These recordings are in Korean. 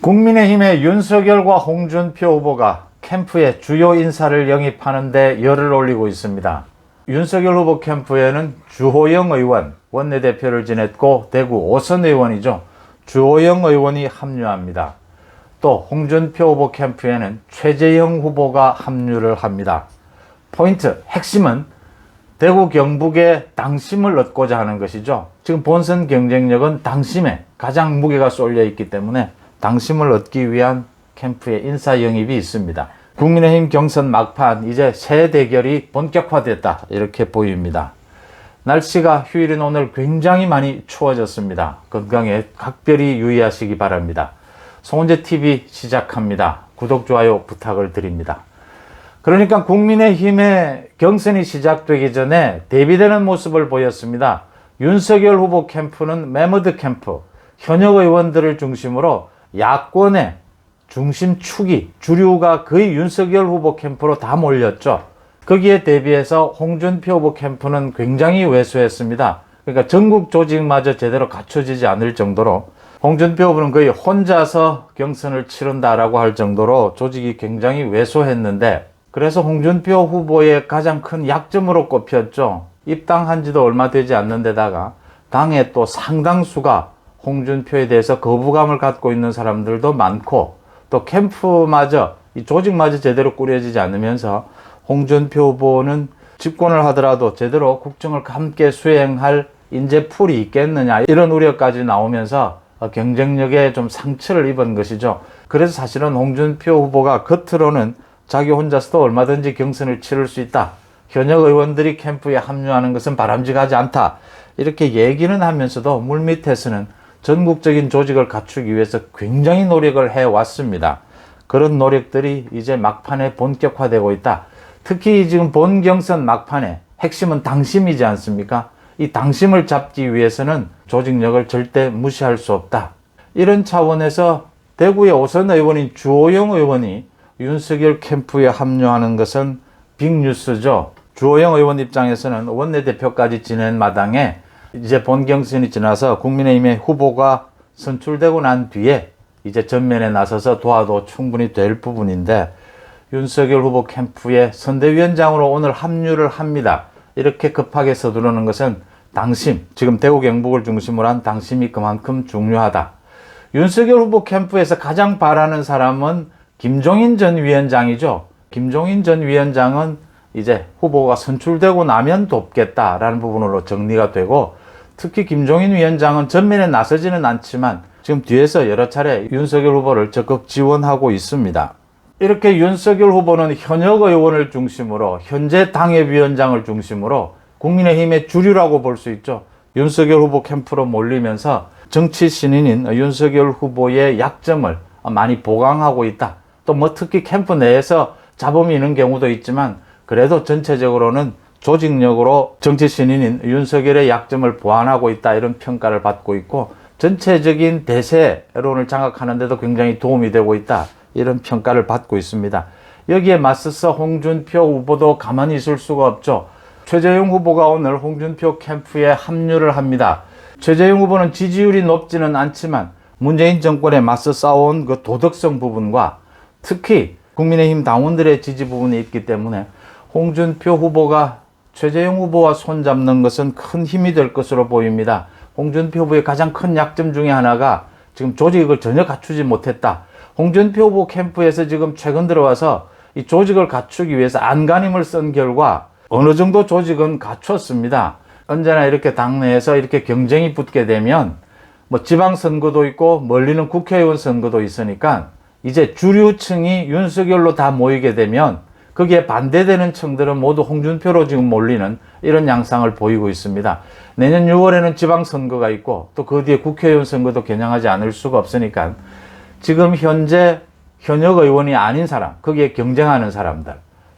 국민의힘의 윤석열과 홍준표 후보가 캠프에 주요 인사를 영입하는 데 열을 올리고 있습니다. 윤석열 후보 캠프에는 주호영 의원, 원내대표를 지냈고 대구 5선 의원이죠. 주호영 의원이 합류합니다. 또 홍준표 후보 캠프에는 최재형 후보가 합류를 합니다. 포인트, 핵심은 대구 경북의 당심을 얻고자 하는 것이죠. 지금 본선 경쟁력은 당심에 가장 무게가 쏠려 있기 때문에 당심을 얻기 위한 캠프의 인사 영입이 있습니다. 국민의힘 경선 막판, 이제 새 대결이 본격화됐다, 이렇게 보입니다. 날씨가 휴일인 오늘 굉장히 많이 추워졌습니다. 건강에 각별히 유의하시기 바랍니다. 송은재TV 시작합니다. 구독, 좋아요 부탁을 드립니다. 그러니까 국민의힘의 경선이 시작되기 전에 대비되는 모습을 보였습니다. 윤석열 후보 캠프는 매머드 캠프, 현역 의원들을 중심으로 야권의 중심축이, 주류가 거의 윤석열 후보 캠프로 다 몰렸죠. 거기에 대비해서 홍준표 후보 캠프는 굉장히 왜소했습니다. 그러니까 전국 조직마저 제대로 갖춰지지 않을 정도로, 홍준표 후보는 거의 혼자서 경선을 치른다라고 할 정도로 조직이 굉장히 왜소했는데, 그래서 홍준표 후보의 가장 큰 약점으로 꼽혔죠. 입당한 지도 얼마 되지 않는 데다가 당의 또 상당수가 홍준표에 대해서 거부감을 갖고 있는 사람들도 많고, 또 캠프마저, 이 조직마저 제대로 꾸려지지 않으면서 홍준표 후보는 집권을 하더라도 제대로 국정을 함께 수행할 인재풀이 있겠느냐, 이런 우려까지 나오면서 경쟁력에 좀 상처를 입은 것이죠. 그래서 사실은 홍준표 후보가 겉으로는 자기 혼자서도 얼마든지 경선을 치를 수 있다, 현역 의원들이 캠프에 합류하는 것은 바람직하지 않다, 이렇게 얘기는 하면서도 물밑에서는 전국적인 조직을 갖추기 위해서 굉장히 노력을 해왔습니다. 그런 노력들이 이제 막판에 본격화되고 있다. 특히 지금 본 경선 막판에 핵심은 당심이지 않습니까? 이 당심을 잡기 위해서는 조직력을 절대 무시할 수 없다. 이런 차원에서 대구의 5선 의원인 주호영 의원이 윤석열 캠프에 합류하는 것은 빅뉴스죠. 주호영 의원 입장에서는 원내대표까지 지낸 마당에 이제 본 경선이 지나서 국민의힘의 후보가 선출되고 난 뒤에 이제 전면에 나서서 도와도 충분히 될 부분인데, 윤석열 후보 캠프의 선대위원장으로 오늘 합류를 합니다. 이렇게 급하게 서두르는 것은 당심, 지금 대구 경북을 중심으로 한 당심이 그만큼 중요하다. 윤석열 후보 캠프에서 가장 바라는 사람은 김종인 전 위원장이죠. 김종인 전 위원장은 이제 후보가 선출되고 나면 돕겠다라는 부분으로 정리가 되고, 특히 김종인 위원장은 전면에 나서지는 않지만 지금 뒤에서 여러 차례 윤석열 후보를 적극 지원하고 있습니다. 이렇게 윤석열 후보는 현역 의원을 중심으로, 현재 당협위원장을 중심으로 국민의힘의 주류라고 볼 수 있죠. 윤석열 후보 캠프로 몰리면서 정치 신인인 윤석열 후보의 약점을 많이 보강하고 있다. 또 뭐 특히 캠프 내에서 잡음이 있는 경우도 있지만, 그래도 전체적으로는 조직력으로 정치 신인인 윤석열의 약점을 보완하고 있다, 이런 평가를 받고 있고, 전체적인 대세론을 장악하는 데도 굉장히 도움이 되고 있다, 이런 평가를 받고 있습니다. 여기에 맞서서 홍준표 후보도 가만히 있을 수가 없죠. 최재형 후보가 오늘 홍준표 캠프에 합류를 합니다. 최재형 후보는 지지율이 높지는 않지만 문재인 정권에 맞서 싸워온 그 도덕성 부분과 특히 국민의힘 당원들의 지지 부분이 있기 때문에 홍준표 후보가 최재형 후보와 손잡는 것은 큰 힘이 될 것으로 보입니다. 홍준표 후보의 가장 큰 약점 중에 하나가 지금 조직을 전혀 갖추지 못했다. 홍준표 후보 캠프에서 지금 최근 들어와서 이 조직을 갖추기 위해서 안간힘을 쓴 결과 어느 정도 조직은 갖췄습니다. 언제나 이렇게 당내에서 이렇게 경쟁이 붙게 되면 뭐 지방선거도 있고 멀리는 국회의원 선거도 있으니까 이제 주류층이 윤석열로 다 모이게 되면 거기에 반대되는 층들은 모두 홍준표로 지금 몰리는 이런 양상을 보이고 있습니다. 내년 6월에는 지방선거가 있고 또 그 뒤에 국회의원 선거도 겨냥하지 않을 수가 없으니까 지금 현재 현역 의원이 아닌 사람, 거기에 경쟁하는 사람들,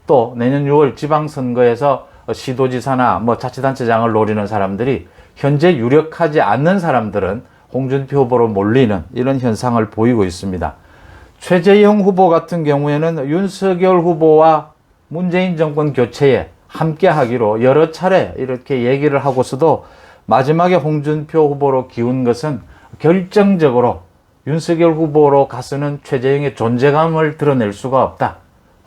또 내년 6월 지방선거에서 시도지사나 뭐 자치단체장을 노리는 사람들이 현재 유력하지 않는 사람들은 홍준표 후보로 몰리는 이런 현상을 보이고 있습니다. 최재형 후보 같은 경우에는 윤석열 후보와 문재인 정권 교체에 함께 하기로 여러 차례 이렇게 얘기를 하고서도 마지막에 홍준표 후보로 기운 것은 결정적으로 윤석열 후보로 가서는 최재형의 존재감을 드러낼 수가 없다.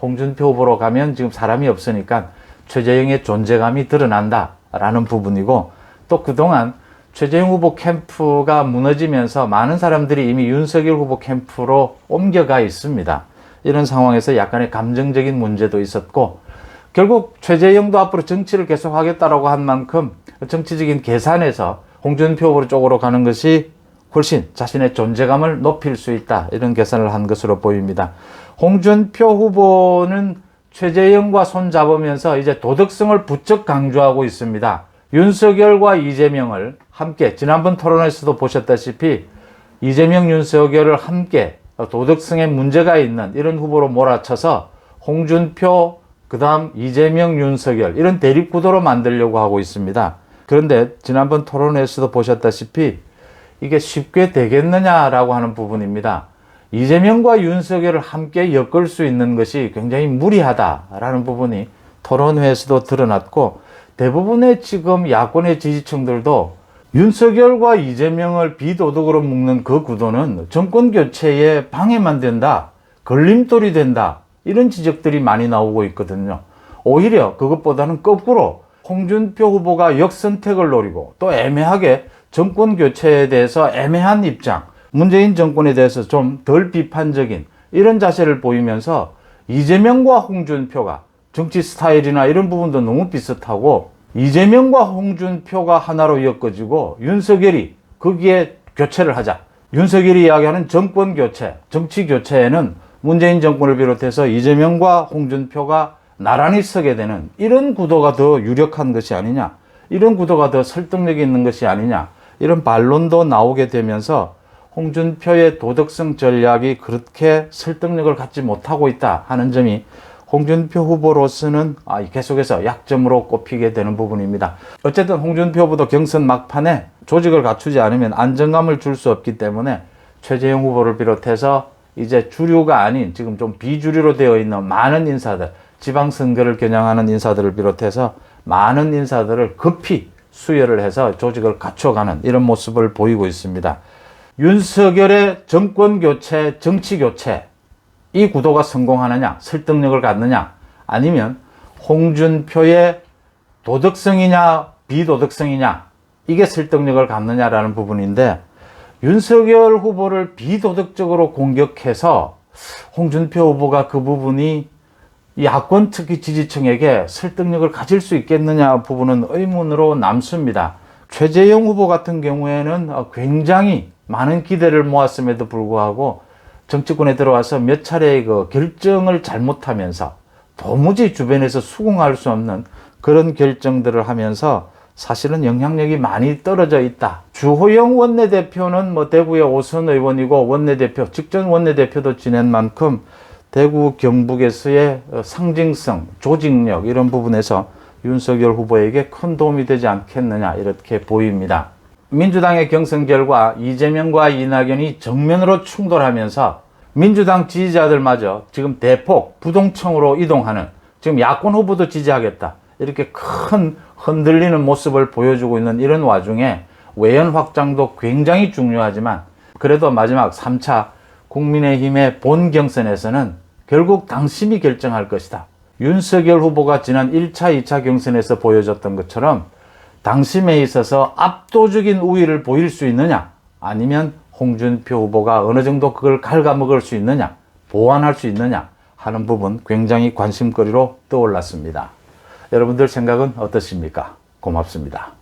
홍준표 후보로 가면 지금 사람이 없으니까 최재형의 존재감이 드러난다라는 부분이고, 또 그동안 최재형 후보 캠프가 무너지면서 많은 사람들이 이미 윤석열 후보 캠프로 옮겨가 있습니다. 이런 상황에서 약간의 감정적인 문제도 있었고, 결국 최재형도 앞으로 정치를 계속하겠다라고 한 만큼 정치적인 계산에서 홍준표 후보 쪽으로 가는 것이 훨씬 자신의 존재감을 높일 수 있다, 이런 계산을 한 것으로 보입니다. 홍준표 후보는 최재형과 손잡으면서 이제 도덕성을 부쩍 강조하고 있습니다. 윤석열과 이재명을 함께, 지난번 토론에서도 보셨다시피 이재명, 윤석열을 함께 도덕성에 문제가 있는 이런 후보로 몰아쳐서 홍준표, 그 다음 이재명, 윤석열, 이런 대립구도로 만들려고 하고 있습니다. 그런데 지난번 토론에서도 보셨다시피 이게 쉽게 되겠느냐라고 하는 부분입니다. 이재명과 윤석열을 함께 엮을 수 있는 것이 굉장히 무리하다라는 부분이 토론회에서도 드러났고, 대부분의 지금 야권의 지지층들도 윤석열과 이재명을 비도덕으로 묶는 그 구도는 정권 교체에 방해만 된다, 걸림돌이 된다, 이런 지적들이 많이 나오고 있거든요. 오히려 그것보다는 거꾸로 홍준표 후보가 역선택을 노리고 또 애매하게 정권 교체에 대해서 애매한 입장, 문재인 정권에 대해서 좀 덜 비판적인 이런 자세를 보이면서 이재명과 홍준표가 정치 스타일이나 이런 부분도 너무 비슷하고, 이재명과 홍준표가 하나로 엮어지고 윤석열이 거기에 교체를 하자. 윤석열이 이야기하는 정권 교체, 정치 교체에는 문재인 정권을 비롯해서 이재명과 홍준표가 나란히 서게 되는 이런 구도가 더 유력한 것이 아니냐, 이런 구도가 더 설득력이 있는 것이 아니냐, 이런 반론도 나오게 되면서 홍준표의 도덕성 전략이 그렇게 설득력을 갖지 못하고 있다 하는 점이 홍준표 후보로서는 계속해서 약점으로 꼽히게 되는 부분입니다. 어쨌든 홍준표 후보도 경선 막판에 조직을 갖추지 않으면 안정감을 줄 수 없기 때문에 최재형 후보를 비롯해서 이제 주류가 아닌 지금 좀 비주류로 되어 있는 많은 인사들, 지방선거를 겨냥하는 인사들을 비롯해서 많은 인사들을 급히 수혈을 해서 조직을 갖춰가는 이런 모습을 보이고 있습니다. 윤석열의 정권 교체, 정치 교체, 이 구도가 성공하느냐, 설득력을 갖느냐, 아니면 홍준표의 도덕성이냐 비도덕성이냐, 이게 설득력을 갖느냐라는 부분인데, 윤석열 후보를 비도덕적으로 공격해서 홍준표 후보가 그 부분이 야권 특히 지지층에게 설득력을 가질 수 있겠느냐 부분은 의문으로 남습니다. 최재형 후보 같은 경우에는 굉장히 많은 기대를 모았음에도 불구하고 정치권에 들어와서 몇 차례의 그 결정을 잘못하면서 도무지 주변에서 수긍할 수 없는 그런 결정들을 하면서 사실은 영향력이 많이 떨어져 있다. 주호영 원내대표는 대구의 5선 의원이고 원내대표, 직전 원내대표도 지낸 만큼 대구 경북에서의 상징성, 조직력, 이런 부분에서 윤석열 후보에게 큰 도움이 되지 않겠느냐, 이렇게 보입니다. 민주당의 경선 결과 이재명과 이낙연이 정면으로 충돌하면서 민주당 지지자들마저 지금 대폭 부동층으로 이동하는, 지금 야권 후보도 지지하겠다, 이렇게 큰 흔들리는 모습을 보여주고 있는 이런 와중에 외연 확장도 굉장히 중요하지만, 그래도 마지막 3차 국민의힘의 본 경선에서는 결국 당심이 결정할 것이다. 윤석열 후보가 지난 1차, 2차 경선에서 보여줬던 것처럼 당심에 있어서 압도적인 우위를 보일 수 있느냐, 아니면 홍준표 후보가 어느 정도 그걸 갉아먹을 수 있느냐, 보완할 수 있느냐 하는 부분 굉장히 관심거리로 떠올랐습니다. 여러분들 생각은 어떠십니까? 고맙습니다.